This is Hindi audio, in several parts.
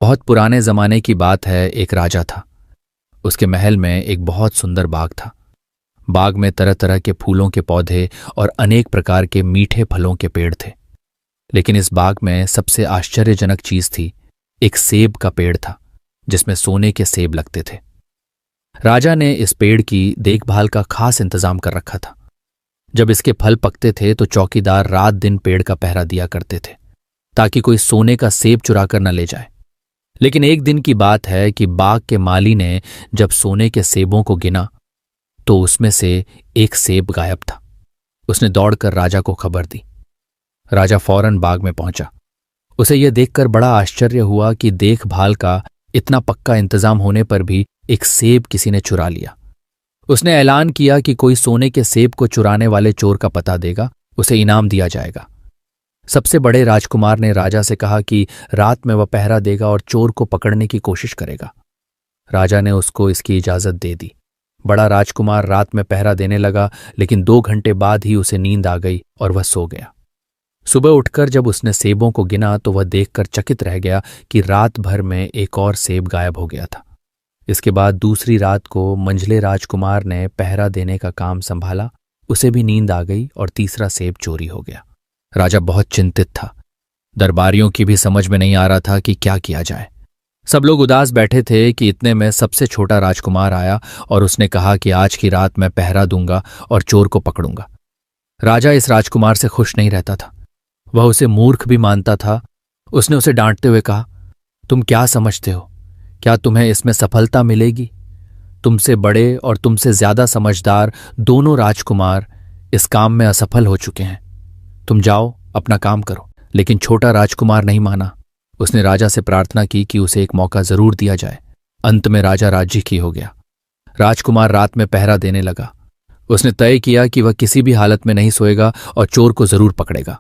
बहुत पुराने जमाने की बात है। एक राजा था। उसके महल में एक बहुत सुंदर बाग था। बाग में तरह तरह के फूलों के पौधे और अनेक प्रकार के मीठे फलों के पेड़ थे। लेकिन इस बाग में सबसे आश्चर्यजनक चीज थी, एक सेब का पेड़ था जिसमें सोने के सेब लगते थे। राजा ने इस पेड़ की देखभाल का खास इंतजाम कर रखा था। जब इसके फल पकते थे तो चौकीदार रात दिन पेड़ का पहरा दिया करते थे ताकि कोई सोने का सेब चुरा कर न ले जाए। लेकिन एक दिन की बात है कि बाग के माली ने जब सोने के सेबों को गिना तो उसमें से एक सेब गायब था। उसने दौड़कर राजा को खबर दी। राजा फौरन बाग में पहुंचा। उसे यह देखकर बड़ा आश्चर्य हुआ कि देखभाल का इतना पक्का इंतजाम होने पर भी एक सेब किसी ने चुरा लिया। उसने ऐलान किया कि कोई सोने के सेब को चुराने वाले चोर का पता देगा, उसे इनाम दिया जाएगा। सबसे बड़े राजकुमार ने राजा से कहा कि रात में वह पहरा देगा और चोर को पकड़ने की कोशिश करेगा। राजा ने उसको इसकी इजाजत दे दी। बड़ा राजकुमार रात में पहरा देने लगा, लेकिन 2 घंटे बाद ही उसे नींद आ गई और वह सो गया। सुबह उठकर जब उसने सेबों को गिना तो वह देखकर चकित रह गया कि रात भर में एक और सेब गायब हो गया था। इसके बाद दूसरी रात को मंझले राजकुमार ने पहरा देने का काम संभाला। उसे भी नींद आ गई और तीसरा सेब चोरी हो गया। राजा बहुत चिंतित था। दरबारियों की भी समझ में नहीं आ रहा था कि क्या किया जाए। सब लोग उदास बैठे थे कि इतने में सबसे छोटा राजकुमार आया और उसने कहा कि आज की रात मैं पहरा दूंगा और चोर को पकड़ूंगा। राजा इस राजकुमार से खुश नहीं रहता था। वह उसे मूर्ख भी मानता था। उसने उसे डांटते हुए कहा, तुम क्या समझते हो? क्या तुम्हें इसमें सफलता मिलेगी? तुमसे बड़े और तुमसे ज्यादा समझदार दोनों राजकुमार इस काम में असफल हो चुके हैं। तुम जाओ, अपना काम करो। लेकिन छोटा राजकुमार नहीं माना। उसने राजा से प्रार्थना की कि उसे एक मौका जरूर दिया जाए। अंत में राजा राजी की हो गया। राजकुमार रात में पहरा देने लगा। उसने तय किया कि वह किसी भी हालत में नहीं सोएगा और चोर को जरूर पकड़ेगा।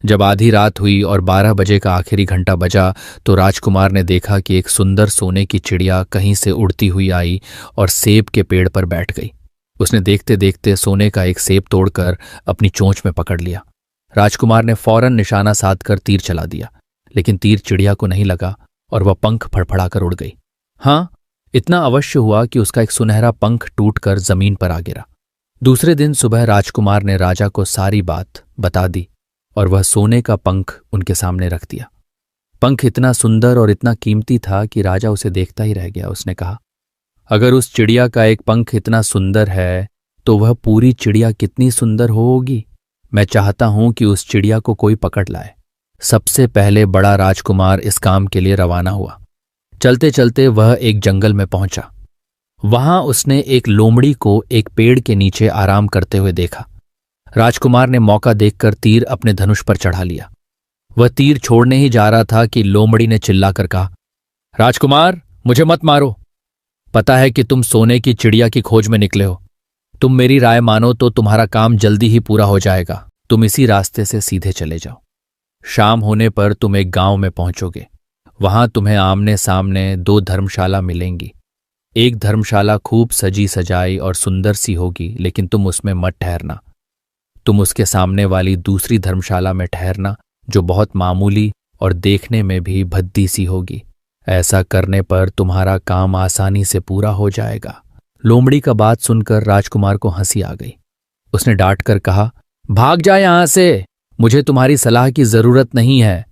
जब आधी रात हुई और 12 बजे का आखिरी घंटा बजा तो राजकुमार ने देखा कि एक सुंदर सोने की चिड़िया कहीं से उड़ती हुई आई और सेब के पेड़ पर बैठ गई। उसने देखते देखते सोने का एक सेब तोड़कर अपनी चोंच में पकड़ लिया। राजकुमार ने फौरन निशाना साधकर तीर चला दिया, लेकिन तीर चिड़िया को नहीं लगा और वह पंख फड़फड़ाकर उड़ गई। हाँ, इतना अवश्य हुआ कि उसका एक सुनहरा पंख टूटकर जमीन पर आ गिरा। दूसरे दिन सुबह राजकुमार ने राजा को सारी बात बता दी और वह सोने का पंख उनके सामने रख दिया। पंख इतना सुंदर और इतना कीमती था कि राजा उसे देखता ही रह गया। उसने कहा, अगर उस चिड़िया का एक पंख इतना सुंदर है तो वह पूरी चिड़िया कितनी सुंदर होगी। मैं चाहता हूं कि उस चिड़िया को कोई पकड़ लाए। सबसे पहले बड़ा राजकुमार इस काम के लिए रवाना हुआ। चलते चलते वह एक जंगल में पहुंचा। वहां उसने एक लोमड़ी को एक पेड़ के नीचे आराम करते हुए देखा। राजकुमार ने मौका देखकर तीर अपने धनुष पर चढ़ा लिया। वह तीर छोड़ने ही जा रहा था कि लोमड़ी ने चिल्लाकर कहा, राजकुमार, मुझे मत मारो। पता है कि तुम सोने की चिड़िया की खोज में निकले हो। तुम मेरी राय मानो तो तुम्हारा काम जल्दी ही पूरा हो जाएगा। तुम इसी रास्ते से सीधे चले जाओ। शाम होने पर तुम एक गांव में पहुंचोगे। वहां तुम्हें आमने सामने 2 धर्मशाला मिलेंगी। एक धर्मशाला खूब सजी सजाई और सुंदर सी होगी, लेकिन तुम उसमें मत ठहरना। तुम उसके सामने वाली दूसरी धर्मशाला में ठहरना, जो बहुत मामूली और देखने में भी भद्दी सी होगी। ऐसा करने पर तुम्हारा काम आसानी से पूरा हो जाएगा। लोमड़ी का बात सुनकर राजकुमार को हंसी आ गई। उसने डांटकर कहा, भाग जा यहां से, मुझे तुम्हारी सलाह की जरूरत नहीं है।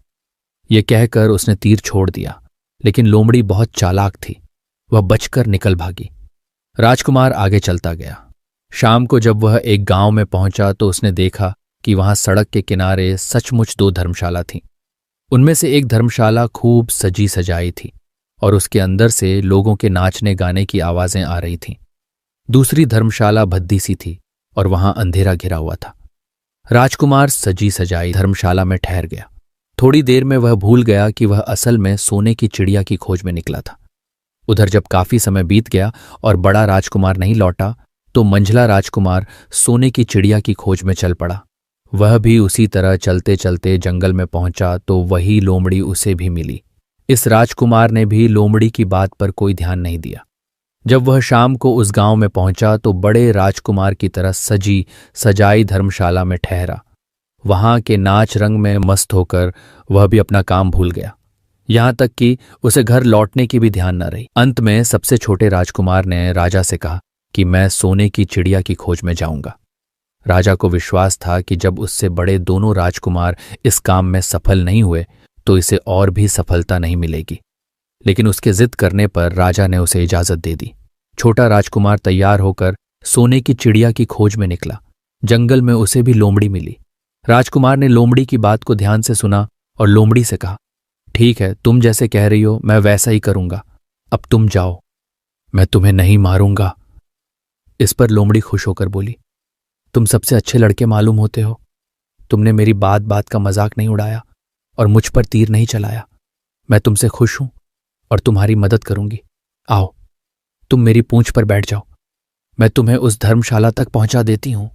यह कहकर उसने तीर छोड़ दिया, लेकिन लोमड़ी बहुत चालाक थी। वह बचकर निकल भागी। राजकुमार आगे चलता गया। शाम को जब वह एक गांव में पहुंचा तो उसने देखा कि वहां सड़क के किनारे सचमुच 2 धर्मशाला थीं। उनमें से एक धर्मशाला खूब सजी सजाई थी और उसके अंदर से लोगों के नाचने गाने की आवाजें आ रही थीं। दूसरी धर्मशाला भद्दी सी थी और वहां अंधेरा घिरा हुआ था। राजकुमार सजी सजाई धर्मशाला में ठहर गया। थोड़ी देर में वह भूल गया कि वह असल में सोने की चिड़िया की खोज में निकला था। उधर जब काफी समय बीत गया और बड़ा राजकुमार नहीं लौटा तो मंझला राजकुमार सोने की चिड़िया की खोज में चल पड़ा। वह भी उसी तरह चलते चलते जंगल में पहुंचा तो वही लोमड़ी उसे भी मिली। इस राजकुमार ने भी लोमड़ी की बात पर कोई ध्यान नहीं दिया। जब वह शाम को उस गांव में पहुंचा तो बड़े राजकुमार की तरह सजी सजाई धर्मशाला में ठहरा। वहां के नाच रंग में मस्त होकर वह भी अपना काम भूल गया। यहां तक कि उसे घर लौटने की भी ध्यान न रही। अंत में सबसे छोटे राजकुमार ने राजा से कहा कि मैं सोने की चिड़िया की खोज में जाऊंगा। राजा को विश्वास था कि जब उससे बड़े दोनों राजकुमार इस काम में सफल नहीं हुए तो इसे और भी सफलता नहीं मिलेगी। लेकिन उसके जिद करने पर राजा ने उसे इजाजत दे दी। छोटा राजकुमार तैयार होकर सोने की चिड़िया की खोज में निकला। जंगल में उसे भी लोमड़ी मिली। राजकुमार ने लोमड़ी की बात को ध्यान से सुना और लोमड़ी से कहा, ठीक है, तुम जैसे कह रही हो मैं वैसा ही करूंगा। अब तुम जाओ, मैं तुम्हें नहीं मारूंगा। इस पर लोमड़ी खुश होकर बोली, तुम सबसे अच्छे लड़के मालूम होते हो। तुमने मेरी बात बात का मजाक नहीं उड़ाया और मुझ पर तीर नहीं चलाया। मैं तुमसे खुश हूं और तुम्हारी मदद करूंगी। आओ, तुम मेरी पूंछ पर बैठ जाओ, मैं तुम्हें उस धर्मशाला तक पहुंचा देती हूं।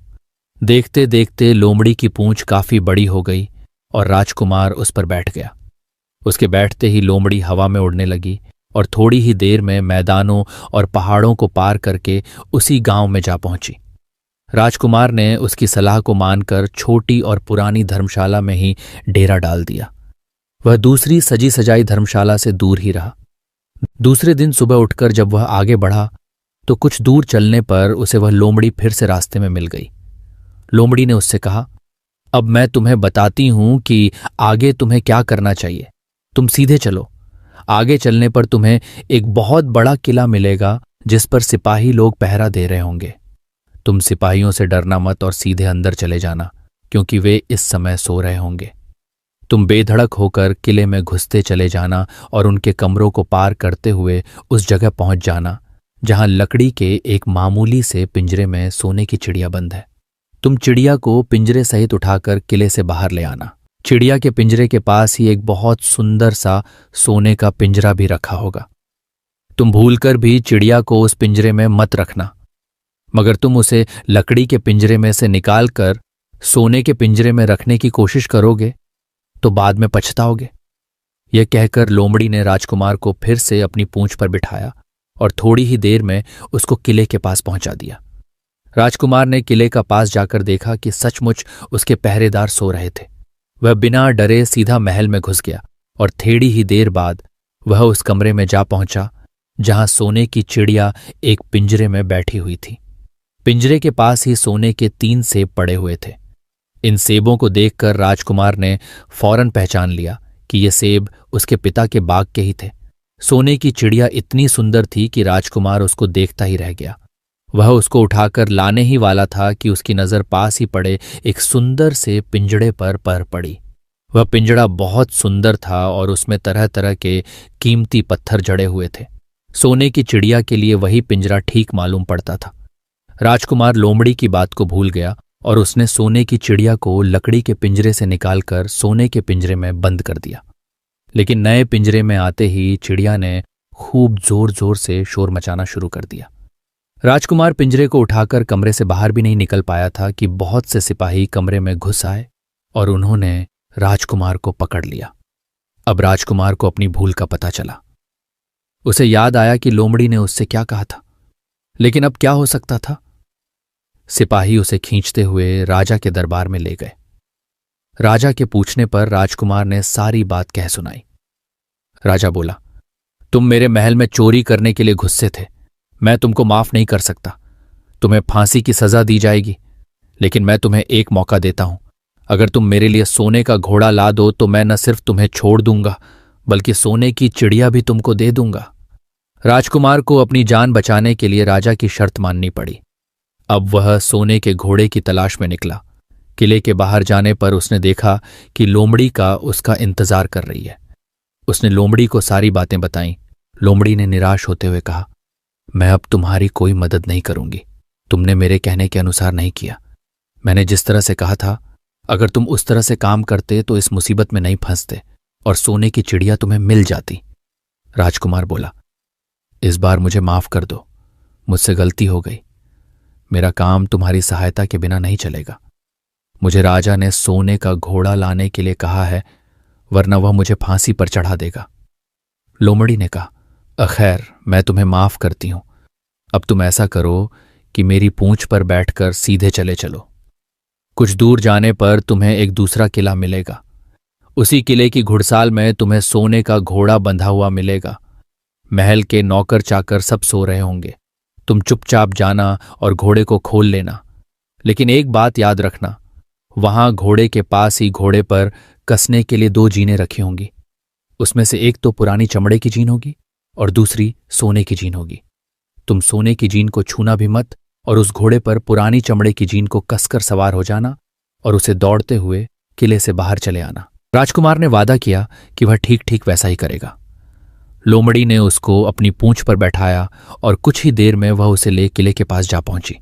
देखते देखते लोमड़ी की पूंछ काफी बड़ी हो गई और राजकुमार उस पर बैठ गया। उसके बैठते ही लोमड़ी हवा में उड़ने लगी और थोड़ी ही देर में मैदानों और पहाड़ों को पार करके उसी गांव में जा पहुंची। राजकुमार ने उसकी सलाह को मानकर छोटी और पुरानी धर्मशाला में ही डेरा डाल दिया। वह दूसरी सजी सजाई धर्मशाला से दूर ही रहा। दूसरे दिन सुबह उठकर जब वह आगे बढ़ा तो कुछ दूर चलने पर उसे वह लोमड़ी फिर से रास्ते में मिल गई। लोमड़ी ने उससे कहा, अब मैं तुम्हें बताती हूं कि आगे तुम्हें क्या करना चाहिए। तुम सीधे चलो। आगे चलने पर तुम्हें एक बहुत बड़ा किला मिलेगा जिस पर सिपाही लोग पहरा दे रहे होंगे। तुम सिपाहियों से डरना मत और सीधे अंदर चले जाना, क्योंकि वे इस समय सो रहे होंगे। तुम बेधड़क होकर किले में घुसते चले जाना और उनके कमरों को पार करते हुए उस जगह पहुंच जाना जहां लकड़ी के एक मामूली से पिंजरे में सोने की चिड़िया बंद है। तुम चिड़िया को पिंजरे सहित उठाकर किले से बाहर ले आना। चिड़िया के पिंजरे के पास ही एक बहुत सुंदर सा सोने का पिंजरा भी रखा होगा। तुम भूलकर भी चिड़िया को उस पिंजरे में मत रखना, मगर तुम उसे लकड़ी के पिंजरे में से निकालकर सोने के पिंजरे में रखने की कोशिश करोगे तो बाद में पछताओगे। यह कहकर लोमड़ी ने राजकुमार को फिर से अपनी पूंछ पर बिठाया और थोड़ी ही देर में उसको किले के पास पहुंचा दिया। राजकुमार ने किले का पास जाकर देखा कि सचमुच उसके पहरेदार सो रहे थे। वह बिना डरे सीधा महल में घुस गया और थोड़ी ही देर बाद वह उस कमरे में जा पहुंचा जहां सोने की चिड़िया एक पिंजरे में बैठी हुई थी। पिंजरे के पास ही सोने के 3 सेब पड़े हुए थे। इन सेबों को देखकर राजकुमार ने फौरन पहचान लिया कि ये सेब उसके पिता के बाग के ही थे। सोने की चिड़िया इतनी सुंदर थी कि राजकुमार उसको देखता ही रह गया। वह उसको उठाकर लाने ही वाला था कि उसकी नजर पास ही पड़े एक सुंदर से पिंजड़े पर पड़ी। वह पिंजड़ा बहुत सुंदर था और उसमें तरह तरह के कीमती पत्थर जड़े हुए थे। सोने की चिड़िया के लिए वही पिंजरा ठीक मालूम पड़ता था। राजकुमार लोमड़ी की बात को भूल गया और उसने सोने की चिड़िया को लकड़ी के पिंजरे से निकालकर सोने के पिंजरे में बंद कर दिया। लेकिन नए पिंजरे में आते ही चिड़िया ने खूब जोर जोर से शोर मचाना शुरू कर दिया। राजकुमार पिंजरे को उठाकर कमरे से बाहर भी नहीं निकल पाया था कि बहुत से सिपाही कमरे में घुस आए और उन्होंने राजकुमार को पकड़ लिया। अब राजकुमार को अपनी भूल का पता चला। उसे याद आया कि लोमड़ी ने उससे क्या कहा था, लेकिन अब क्या हो सकता था। सिपाही उसे खींचते हुए राजा के दरबार में ले गए। राजा के पूछने पर राजकुमार ने सारी बात कह सुनाई। राजा बोला, तुम मेरे महल में चोरी करने के लिए घुसे थे। मैं तुमको माफ नहीं कर सकता। तुम्हें फांसी की सजा दी जाएगी, लेकिन मैं तुम्हें एक मौका देता हूं। अगर तुम मेरे लिए सोने का घोड़ा ला दो तो मैं न सिर्फ तुम्हें छोड़ दूंगा बल्कि सोने की चिड़िया भी तुमको दे दूंगा। राजकुमार को अपनी जान बचाने के लिए राजा की शर्त माननी पड़ी। अब वह सोने के घोड़े की तलाश में निकला। किले के बाहर जाने पर उसने देखा कि लोमड़ी का उसका इंतजार कर रही है। उसने लोमड़ी को सारी बातें बताईं। लोमड़ी ने निराश होते हुए कहा, मैं अब तुम्हारी कोई मदद नहीं करूंगी। तुमने मेरे कहने के अनुसार नहीं किया। मैंने जिस तरह से कहा था, अगर तुम उस तरह से काम करते तो इस मुसीबत में नहीं फंसते और सोने की चिड़िया तुम्हें मिल जाती। राजकुमार बोला, इस बार मुझे माफ कर दो, मुझसे गलती हो गई। मेरा काम तुम्हारी सहायता के बिना नहीं चलेगा। मुझे राजा ने सोने का घोड़ा लाने के लिए कहा है, वरना वह मुझे फांसी पर चढ़ा देगा। लोमड़ी ने कहा, अखैर मैं तुम्हें माफ करती हूं। अब तुम ऐसा करो कि मेरी पूंछ पर बैठकर सीधे चले चलो। कुछ दूर जाने पर तुम्हें एक दूसरा किला मिलेगा। उसी किले की घुड़साल में तुम्हें सोने का घोड़ा बंधा हुआ मिलेगा। महल के नौकर चाकर सब सो रहे होंगे। तुम चुपचाप जाना और घोड़े को खोल लेना। लेकिन एक बात याद रखना, वहां घोड़े के पास ही घोड़े पर कसने के लिए 2 जीनें रखी होंगी। उसमें से एक तो पुरानी चमड़े की जीन होगी और दूसरी सोने की जीन होगी। तुम सोने की जीन को छूना भी मत और उस घोड़े पर पुरानी चमड़े की जीन को कसकर सवार हो जाना और उसे दौड़ते हुए किले से बाहर चले आना। राजकुमार ने वादा किया कि वह ठीक ठीक वैसा ही करेगा। लोमड़ी ने उसको अपनी पूंछ पर बैठाया और कुछ ही देर में वह उसे ले किले के पास जा पहुंची।